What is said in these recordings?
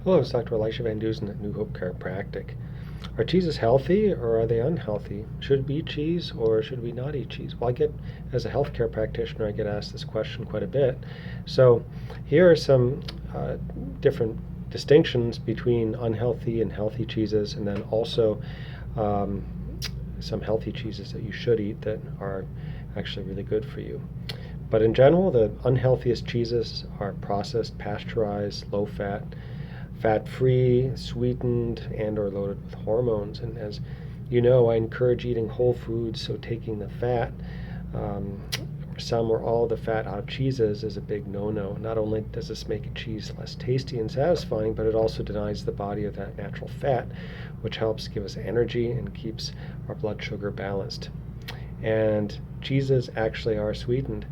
Hello, it's Dr. Elisha Van Dusen at New Hope Chiropractic. Are cheeses healthy or are they unhealthy? Should we eat cheese or should we not eat cheese? Well, as a healthcare practitioner, I get asked this question quite a bit. So here are some different distinctions between unhealthy and healthy cheeses, and then also um, some healthy cheeses that you should eat that are actually really good for you. But in general, the unhealthiest cheeses are processed, pasteurized, low fat, fat-free, sweetened, and or loaded with hormones. And as you know, I encourage eating whole foods, so taking the fat, um, some or all of the fat out of cheeses is a big no-no. Not only does this make a cheese less tasty and satisfying, but it also denies the body of that natural fat, which helps give us energy and keeps our blood sugar balanced. And cheeses actually are sweetened.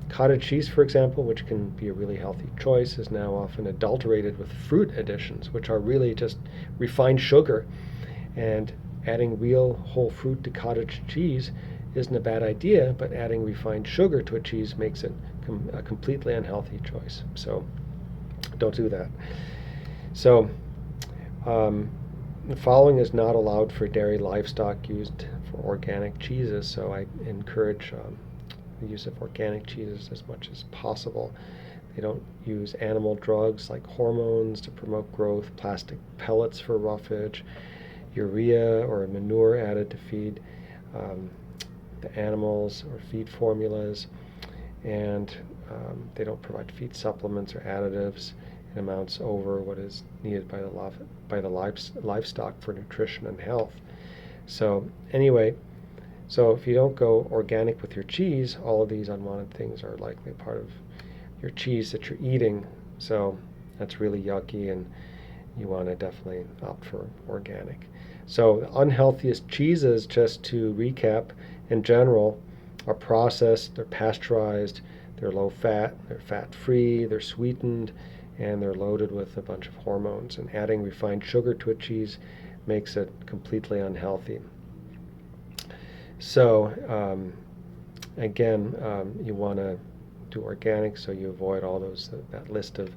Cottage cheese, for example, which can be a really healthy choice, is now often adulterated with fruit additions, which are really just refined sugar. And adding real whole fruit to cottage cheese isn't a bad idea, but adding refined sugar to a cheese makes it a completely unhealthy choice. So don't do that. So the following is not allowed for dairy livestock used for organic cheeses, so I encourage the use of organic cheeses as much as possible. They don't use animal drugs like hormones to promote growth, plastic pellets for roughage, urea or manure added to feed the animals or feed formulas, and they don't provide feed supplements or additives in amounts over what is needed by the livestock for nutrition and health. So anyway, so if you don't go organic with your cheese, all of these unwanted things are likely part of your cheese that you're eating. So that's really yucky, and you want to definitely opt for organic. So the unhealthiest cheeses, just to recap, in general, are processed, they're pasteurized, they're low fat, they're fat-free, they're sweetened, and they're loaded with a bunch of hormones. And adding refined sugar to a cheese makes it completely unhealthy. So again, you want to do organic, so you avoid all that list of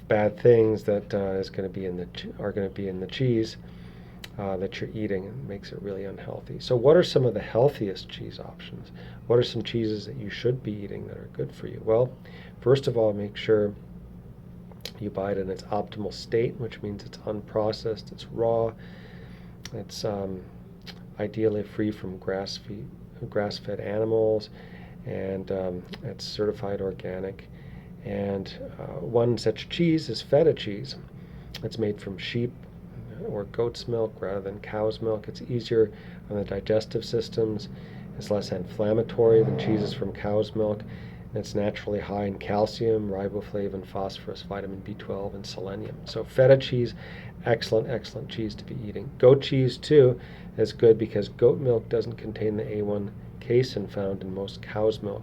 bad things that are going to be in the cheese that you're eating, and makes it really unhealthy. So what are some of the healthiest cheese options? What are some cheeses that you should be eating that are good for you? Well, first of all, make sure you buy it in its optimal state, which means it's unprocessed, it's raw, it's ideally free from grass-fed animals, and it's certified organic. And one such cheese is feta cheese. It's made from sheep or goat's milk rather than cow's milk. It's easier on the digestive systems. It's less inflammatory than cheeses from cow's milk. And it's naturally high in calcium, riboflavin, phosphorus, vitamin B12, and selenium. So feta cheese, excellent cheese to be eating. Goat cheese, too, is good because goat milk doesn't contain the A1 casein found in most cow's milk.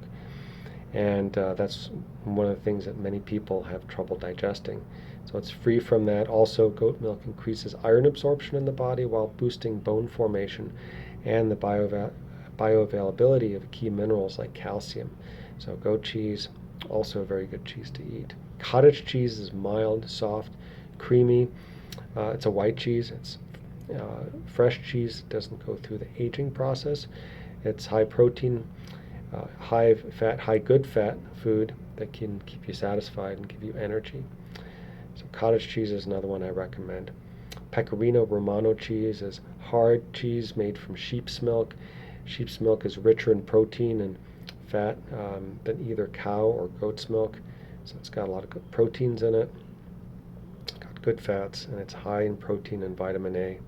And that's one of the things that many people have trouble digesting. So it's free from that. Also, goat milk increases iron absorption in the body while boosting bone formation and the bioavailability of key minerals like calcium. So goat cheese, also a very good cheese to eat. Cottage cheese is mild, soft, creamy. It's a white cheese. It's fresh cheese. It doesn't go through the aging process. It's high protein, high fat, high good fat food that can keep you satisfied and give you energy. So cottage cheese is another one I recommend. Pecorino Romano cheese is hard cheese made from sheep's milk. Sheep's milk is richer in protein and fat than either cow or goat's milk. So it's got a lot of good proteins in it. It's got good fats, and it's high in protein and vitamin A.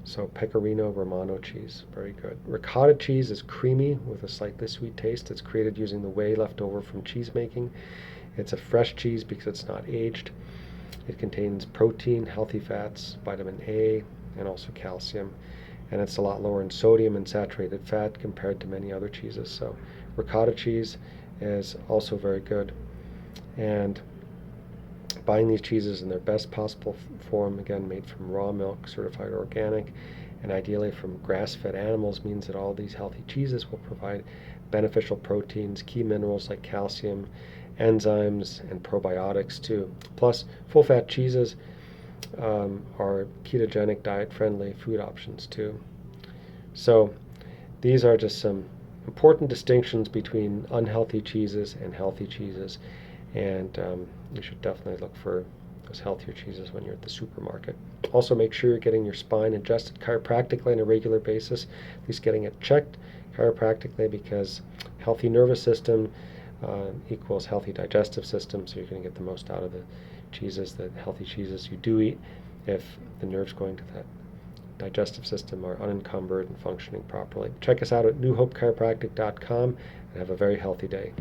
So Pecorino Romano cheese, very good. Ricotta cheese is creamy with a slightly sweet taste. It's created using the whey left over from cheese making. It's a fresh cheese because it's not aged. It contains protein, healthy fats, vitamin A, and also calcium. And it's a lot lower in sodium and saturated fat compared to many other cheeses. So ricotta cheese is also very good. And buying these cheeses in their best possible form, again made from raw milk, certified organic, and ideally from grass-fed animals, means that all these healthy cheeses will provide beneficial proteins, key minerals like calcium, enzymes and probiotics too. Plus, full-fat cheeses are ketogenic, diet-friendly food options too. So these are just some important distinctions between unhealthy cheeses and healthy cheeses, and you should definitely look for those healthier cheeses when you're at the supermarket. Also, make sure you're getting your spine adjusted chiropractically on a regular basis, at least getting it checked chiropractically, because healthy nervous system equals healthy digestive system, so you're going to get the most out of the cheeses, the healthy cheeses you do eat, if the nerves going to that digestive system are unencumbered and functioning properly. Check us out at newhopechiropractic.com and have a very healthy day.